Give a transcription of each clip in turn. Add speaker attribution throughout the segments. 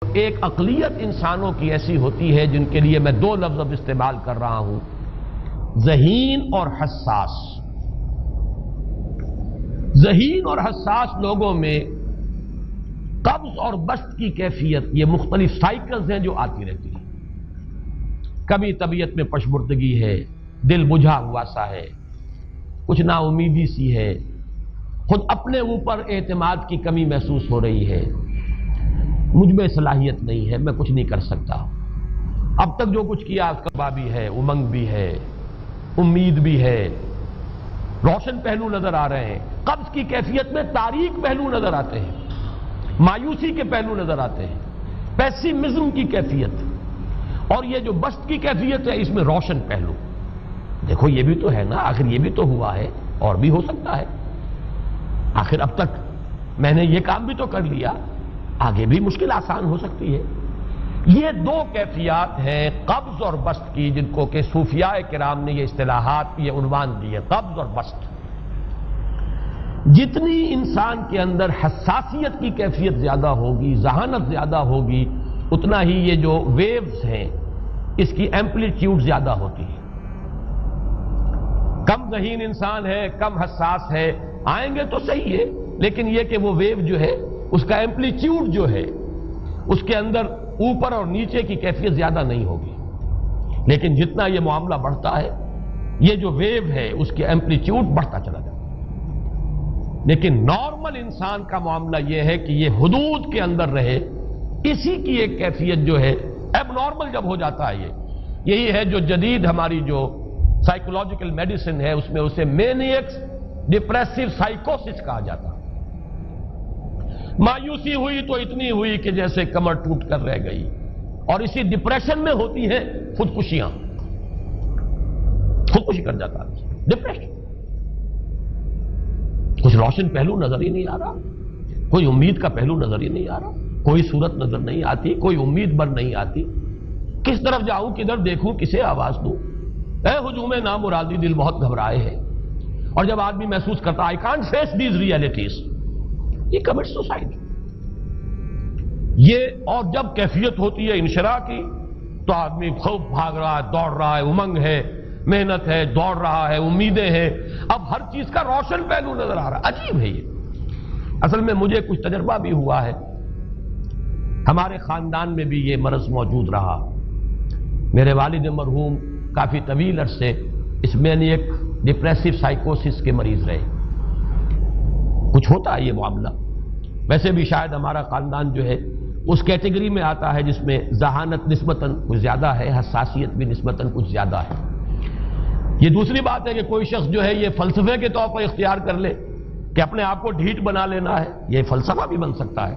Speaker 1: ایک اقلیت انسانوں کی ایسی ہوتی ہے جن کے لیے میں دو لفظ اب استعمال کر رہا ہوں، ذہین اور حساس۔ ذہین اور حساس لوگوں میں قبض اور بسط کی کیفیت، یہ مختلف سائیکلز ہیں جو آتی رہتی ہیں۔ کبھی طبیعت میں پشمردگی ہے، دل بجھا ہوا سا ہے، کچھ نا امیدی سی ہے، خود اپنے اوپر اعتماد کی کمی محسوس ہو رہی ہے، مجھ میں صلاحیت نہیں ہے، میں کچھ نہیں کر سکتا، اب تک جو کچھ کیا اس کا بھی ہے، امنگ بھی ہے، امید بھی ہے، روشن پہلو نظر آ رہے ہیں۔ قبض کی کیفیت میں تاریک پہلو نظر آتے ہیں، مایوسی کے پہلو نظر آتے ہیں، پیسیمزم کی کیفیت، اور یہ جو بسط کی کیفیت ہے اس میں روشن پہلو۔ دیکھو یہ بھی تو ہے نا، آخر یہ بھی تو ہوا ہے اور بھی ہو سکتا ہے، آخر اب تک میں نے یہ کام بھی تو کر لیا، آگے بھی مشکل آسان ہو سکتی ہے۔ یہ دو کیفیات ہیں قبض اور بسط کی، جن کو کہ صوفیاء کرام نے یہ اصطلاحات، یہ عنوان دیے، قبض اور بسط۔ جتنی انسان کے اندر حساسیت کی کیفیت زیادہ ہوگی، ذہانت زیادہ ہوگی، اتنا ہی یہ جو ویوز ہیں اس کی ایمپلیٹیوڈ زیادہ ہوتی ہے۔ کم ذہین انسان ہے، کم حساس ہے، آئیں گے تو صحیح ہے، لیکن یہ کہ وہ ویو جو ہے اس کا ایمپلیٹیوڈ جو ہے اس کے اندر اوپر اور نیچے کی کیفیت زیادہ نہیں ہوگی۔ لیکن جتنا یہ معاملہ بڑھتا ہے، یہ جو ویو ہے اس کی ایمپلیٹیوڈ بڑھتا چلا جاتا ہے۔ لیکن نارمل انسان کا معاملہ یہ ہے کہ یہ حدود کے اندر رہے، اسی کی ایک کیفیت جو ہے اب نارمل جب ہو جاتا ہے، یہی ہے جو جدید ہماری جو سائیکولوجیکل میڈیسن ہے اس میں اسے مینیکس ڈپریسو سائیکوسس کہا جاتا ہے۔ مایوسی ہوئی تو اتنی ہوئی کہ جیسے کمر ٹوٹ کر رہ گئی، اور اسی ڈپریشن میں ہوتی ہیں خودکشیاں، خودکشی کر جاتا ہے ڈپریشن۔ کچھ روشن پہلو نظر ہی نہیں آ رہا، کوئی امید کا پہلو نظر ہی نہیں آ رہا، کوئی صورت نظر نہیں آتی، کوئی امید بر نہیں آتی، کس طرف جاؤں، کدھر دیکھوں، کسے آواز دوں، اے ہجوم نامرادی دل بہت گھبرائے ہے۔ اور جب آدمی محسوس کرتا I can't face these realities، یہ commits suicide۔ یہ اور جب کیفیت ہوتی ہے انشراح کی تو آدمی خوب بھاگ رہا ہے، دوڑ رہا ہے، امنگ ہے، محنت ہے، دوڑ رہا ہے، امیدیں ہیں، اب ہر چیز کا روشن پہلو نظر آ رہا ہے۔ عجیب ہے یہ۔ اصل میں مجھے کچھ تجربہ بھی ہوا ہے، ہمارے خاندان میں بھی یہ مرض موجود رہا۔ میرے والد مرحوم کافی طویل عرصے اس مینیک ڈپریسو سائیکوسس کے مریض رہے۔ کچھ ہوتا ہے یہ معاملہ، ویسے بھی شاید ہمارا خاندان جو ہے اس کیٹیگری میں آتا ہے جس میں ذہانت نسبتاً کچھ زیادہ ہے، حساسیت بھی نسبتاً کچھ زیادہ ہے۔ یہ دوسری بات ہے کہ کوئی شخص جو ہے یہ فلسفے کے طور پر اختیار کر لے کہ اپنے آپ کو ڈھیٹ بنا لینا ہے، یہ فلسفہ بھی بن سکتا ہے،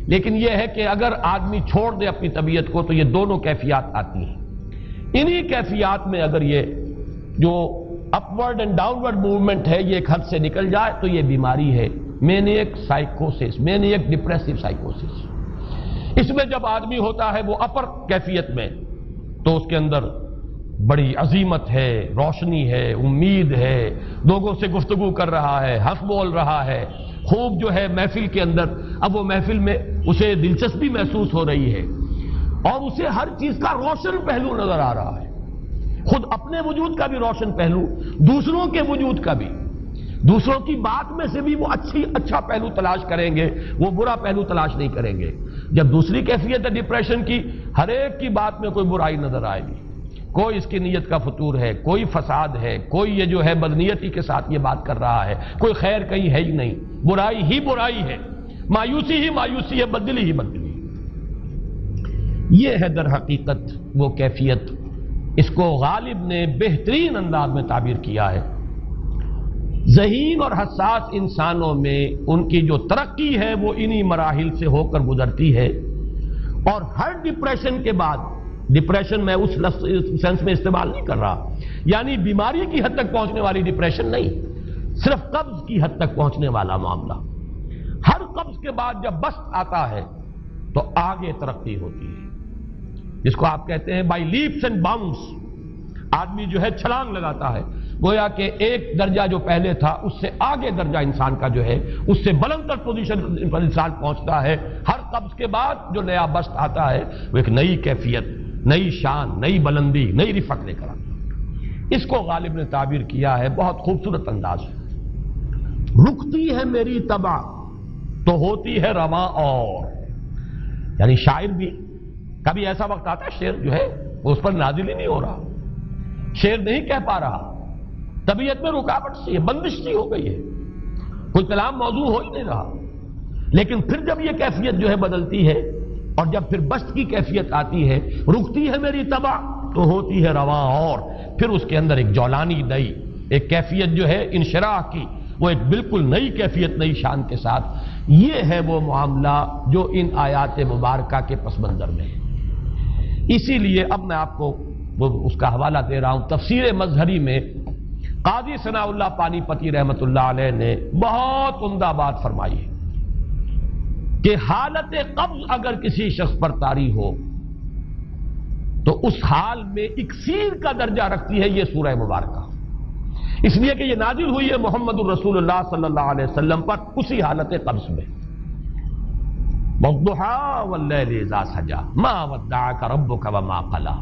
Speaker 1: لیکن یہ ہے کہ اگر آدمی چھوڑ دے اپنی طبیعت کو تو یہ دونوں کیفیات آتی ہیں۔ انہی کیفیات میں اگر یہ جو اپورڈ اینڈ ڈاؤنورڈ موومنٹ ہے یہ ایک حد سے نکل جائے تو یہ بیماری ہے مینیک سائیکوسس، مینیک ڈپریسو سائیکوسس۔ اس میں جب آدمی ہوتا ہے وہ اپر کیفیت میں تو اس کے اندر بڑی عظیمت ہے، روشنی ہے، امید ہے، لوگوں سے گفتگو کر رہا ہے، ہنس بول رہا ہے، خوب جو ہے محفل کے اندر، اب وہ محفل میں اسے دلچسپی محسوس ہو رہی ہے اور اسے ہر چیز کا روشن پہلو نظر آ رہا ہے، خود اپنے وجود کا بھی روشن پہلو، دوسروں کے وجود کا بھی، دوسروں کی بات میں سے بھی وہ اچھا پہلو تلاش کریں گے، وہ برا پہلو تلاش نہیں کریں گے۔ جب دوسری کیفیت ہے ڈپریشن کی، ہر ایک کی بات میں کوئی برائی نظر آئے گی، کوئی اس کی نیت کا فطور ہے، کوئی فساد ہے، کوئی یہ جو ہے بدنیتی کے ساتھ یہ بات کر رہا ہے، کوئی خیر کہیں ہے ہی نہیں، برائی ہی برائی ہے، مایوسی ہی مایوسی ہے، بدلی ہی بدلی۔ یہ ہے در حقیقت وہ کیفیت، اس کو غالب نے بہترین انداز میں تعبیر کیا ہے۔ ذہین اور حساس انسانوں میں ان کی جو ترقی ہے وہ انہی مراحل سے ہو کر گزرتی ہے، اور ہر ڈپریشن کے بعد، ڈپریشن میں اس سینس میں استعمال نہیں کر رہا یعنی بیماری کی حد تک پہنچنے والی ڈپریشن نہیں، صرف قبض کی حد تک پہنچنے والا معاملہ۔ ہر قبض کے بعد جب بسط آتا ہے تو آگے ترقی ہوتی ہے، جس کو آپ کہتے ہیں بائی لیپس اینڈ باؤنڈس، آدمی جو ہے چھلانگ لگاتا ہے، گویا کہ ایک درجہ جو پہلے تھا اس سے آگے درجہ انسان کا جو ہے اس سے بلند تر پوزیشن پر انسان پہنچتا ہے. ہر قبض کے بعد جو نیا بست آتا ہے وہ ایک نئی کیفیت، نئی شان، نئی بلندی، نئی رفعت لے کر آتا ہے. اس کو غالب نے تعبیر کیا ہے بہت خوبصورت انداز ہے. رکتی ہے میری طبع تو ہوتی ہے رواں اور. یعنی شاعر بھی کبھی ایسا وقت آتا ہے شعر جو ہے وہ اس پر نازل ہی نہیں ہو رہا، شعر نہیں کہہ پا رہا، طبیعت میں رکاوٹ سی ہے، بندش سی ہو گئی ہے، کوئی کلام موضوع ہو ہی نہیں رہا. لیکن پھر جب یہ کیفیت جو ہے بدلتی ہے اور جب پھر بست کی کیفیت آتی ہے، رکتی ہے میری طبع تو ہوتی ہے رواں اور، پھر اس کے اندر ایک جولانی نئی ایک کیفیت جو ہے انشراح کی، وہ ایک بالکل نئی کیفیت، نئی شان کے ساتھ. یہ ہے وہ معاملہ جو ان آیات مبارکہ کے پس منظر میں ہے. اسی لیے اب میں آپ کو اس کا حوالہ دے رہا ہوں. تفسیر مظہری میں قاضی ثناء اللہ پانی پتی رحمت اللہ علیہ نے بہت عمدہ بات فرمائی ہے کہ حالت قبض اگر کسی شخص پر طاری ہو تو اس حال میں اکسیر کا درجہ رکھتی ہے یہ سورہ مبارکہ، اس لیے کہ یہ نازل ہوئی ہے محمد الرسول اللہ صلی اللہ علیہ وسلم پر اسی حالت قبض میں. وَالضُّحَىٰ وَاللَّيْلِ إِذَا سَجَىٰ مَا وَدَّعَكَ رَبُّكَ وَمَا قَلَىٰ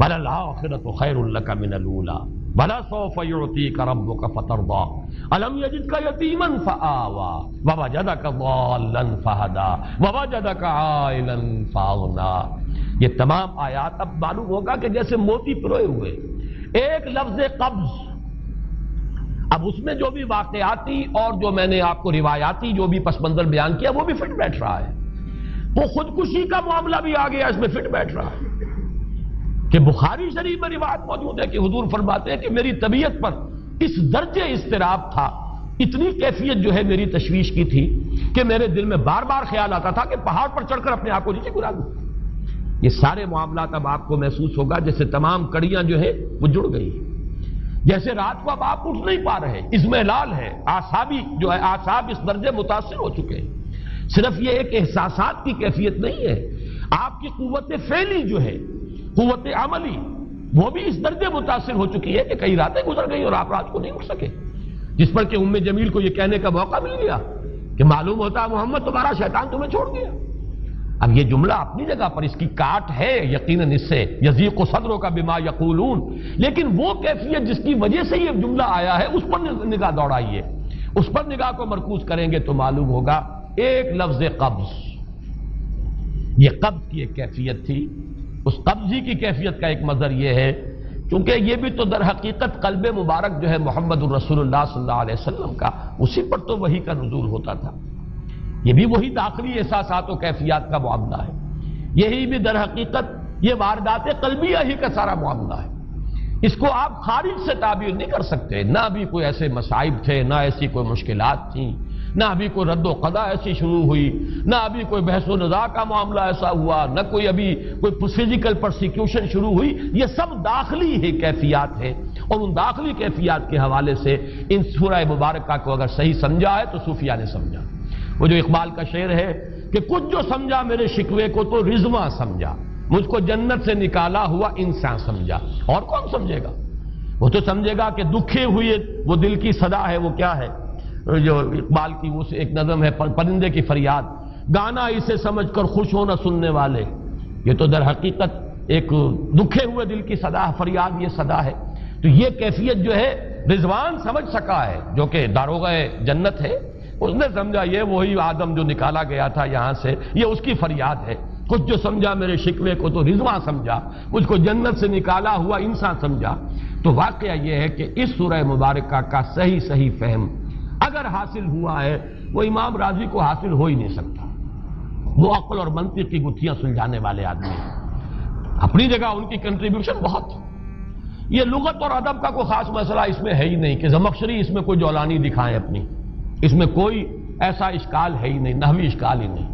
Speaker 1: وَلَلْآخِرَةُ خَيْرٌ لَكَ مِنَ الْأُولَىٰ وَلَسَوْفَ يُعْطِيكَ رَبُّكَ فَتَرْضَىٰ أَلَمْ يَجِدْكَ يَتِيمًا فَآوَىٰ وَوَجَدَكَ ضَالًّا فَهَدَىٰ وَوَجَدَكَ عَائِلًا فَأَغْنَىٰ. یہ تمام آیات اب معلوم ہوگا کہ جیسے موتی پروئے ہوئے. ایک لفظ قبض، اب اس میں جو بھی واقعاتی اور جو میں نے آپ کو روایاتی جو بھی پس منظر بیان کیا وہ بھی فٹ بیٹھ رہا ہے. وہ خودکشی کا معاملہ بھی آ گیا، اس میں فٹ بیٹھ رہا ہے کہ بخاری شریف میں روایت موجود ہے کہ حضور فرماتے ہیں کہ میری طبیعت پر اس درجے اضطراب تھا، اتنی کیفیت جو ہے میری تشویش کی تھی کہ میرے دل میں بار بار خیال آتا تھا کہ پہاڑ پر چڑھ کر اپنے آپ کو نیچے گرا دوں. یہ سارے معاملات اب آپ کو محسوس ہوگا جیسے تمام کڑیاں جو ہے وہ جڑ گئی، جیسے رات کو اب آپ اٹھ نہیں پا رہے، اضمحلال ہے، اعصابی جو ہے اعصاب اس درجے متاثر ہو چکے ہیں. صرف یہ ایک احساسات کی کیفیت نہیں ہے، آپ کی قوت فعلی جو ہے، قوت عملی، وہ بھی اس درجے متاثر ہو چکی ہے کہ کئی راتیں گزر گئی اور آپ رات کو نہیں اٹھ سکے، جس پر کہ ام جمیل کو یہ کہنے کا موقع مل گیا کہ معلوم ہوتا ہے محمد تمہارا شیطان تمہیں چھوڑ گیا. اب یہ جملہ اپنی جگہ پر اس کی کاٹ ہے یقیناً، اس سے یضیق صدرک بما یقولون، لیکن وہ کیفیت جس کی وجہ سے یہ جملہ آیا ہے اس پر نگاہ دوڑائیے، اس پر نگاہ کو مرکوز کریں گے تو معلوم ہوگا ایک لفظ قبض، یہ قبض کی ایک کیفیت تھی. اس قبضی کی کیفیت کا ایک مظہر یہ ہے چونکہ یہ بھی تو در حقیقت قلب مبارک جو ہے محمد الرسول اللہ صلی اللہ علیہ وسلم کا، اسی پر تو وحی کا نزول ہوتا تھا. یہ بھی وہی داخلی احساسات و کیفیات کا معاملہ ہے، یہی بھی در حقیقت یہ واردات قلبیہ ہی کا سارا معاملہ ہے. اس کو آپ خارج سے تعبیر نہیں کر سکتے، نہ ابھی کوئی ایسے مصائب تھے، نہ ایسی کوئی مشکلات تھیں، نہ ابھی کوئی رد و قضا ایسی شروع ہوئی، نہ ابھی کوئی بحث و نزاع کا معاملہ ایسا ہوا، نہ کوئی ابھی کوئی فزیکل پرسیکیوشن شروع ہوئی. یہ سب داخلی ہی کیفیات ہیں، اور ان داخلی کیفیات کے حوالے سے ان سورہ مبارکہ کو اگر صحیح سمجھا ہے تو صوفیہ نے سمجھا. وہ جو اقبال کا شعر ہے کہ کچھ جو سمجھا میرے شکوے کو تو رضواں سمجھا، مجھ کو جنت سے نکالا ہوا انسان سمجھا. اور کون سمجھے گا؟ وہ تو سمجھے گا کہ دکھے ہوئے وہ دل کی صدا ہے، وہ کیا ہے جو اقبال کی وہ ایک نظم ہے پرندے کی فریاد، گانا اسے سمجھ کر خوش ہونا سننے والے. یہ تو در حقیقت ایک دکھے ہوئے دل کی صدا، فریاد یہ صدا ہے. تو یہ کیفیت جو ہے رضوان سمجھ سکا ہے جو کہ داروغہ جنت ہے، اس نے سمجھا یہ وہی آدم جو نکالا گیا تھا یہاں سے، یہ اس کی فریاد ہے. کچھ جو سمجھا میرے شکوے کو تو رضواں سمجھا، مجھ کو جنت سے نکالا ہوا انسان سمجھا. تو واقعہ یہ ہے کہ اس سورہ مبارکہ کا صحیح فہم اگر حاصل ہوا ہے وہ امام راضی کو حاصل ہو ہی نہیں سکتا. وہ عقل اور منطق کی گتھیاں سلجھانے والے آدمی ہیں، اپنی جگہ ان کی کنٹریبیوشن بہت. یہ لغت اور ادب کا کوئی خاص مسئلہ اس میں ہے ہی نہیں کہ زمخشری اس میں کوئی جولانی دکھائیں اپنی، اس میں کوئی ایسا اشکال ہے ہی نہیں، نحوی اشکال ہی نہیں.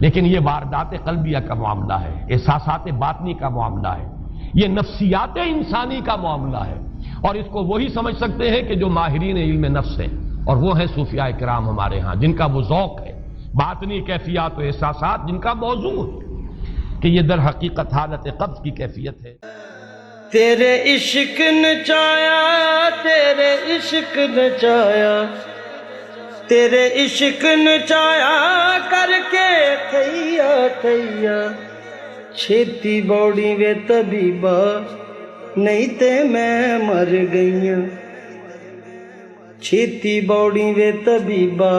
Speaker 1: لیکن یہ واردات قلبیہ کا معاملہ ہے، احساسات باطنی کا معاملہ ہے، یہ نفسیات انسانی کا معاملہ ہے. اور اس کو وہی سمجھ سکتے ہیں کہ جو ماہرین علم نفس ہیں، اور وہ ہیں صوفیاء کرام ہمارے ہاں، جن کا وہ ذوق ہے، باطنی کیفیات و احساسات جن کا موضوع ہے کہ یہ در حقیقت حالت قبض کی کیفیت ہے.
Speaker 2: تیرے عشق نچایا، تیرے عشق نچایا، تیرے عشق نچایا کر کے تھیا تھیا، چھیتی بوڑی وے طبیبا نہیں تے میں مر گئیاں، چھیتی بوڑی وے طبیبا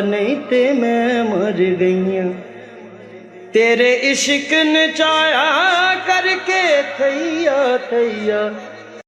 Speaker 2: نہیں تے میں مر گئیاں، تیرے عشق نچایا کر کے تھیا تھیا،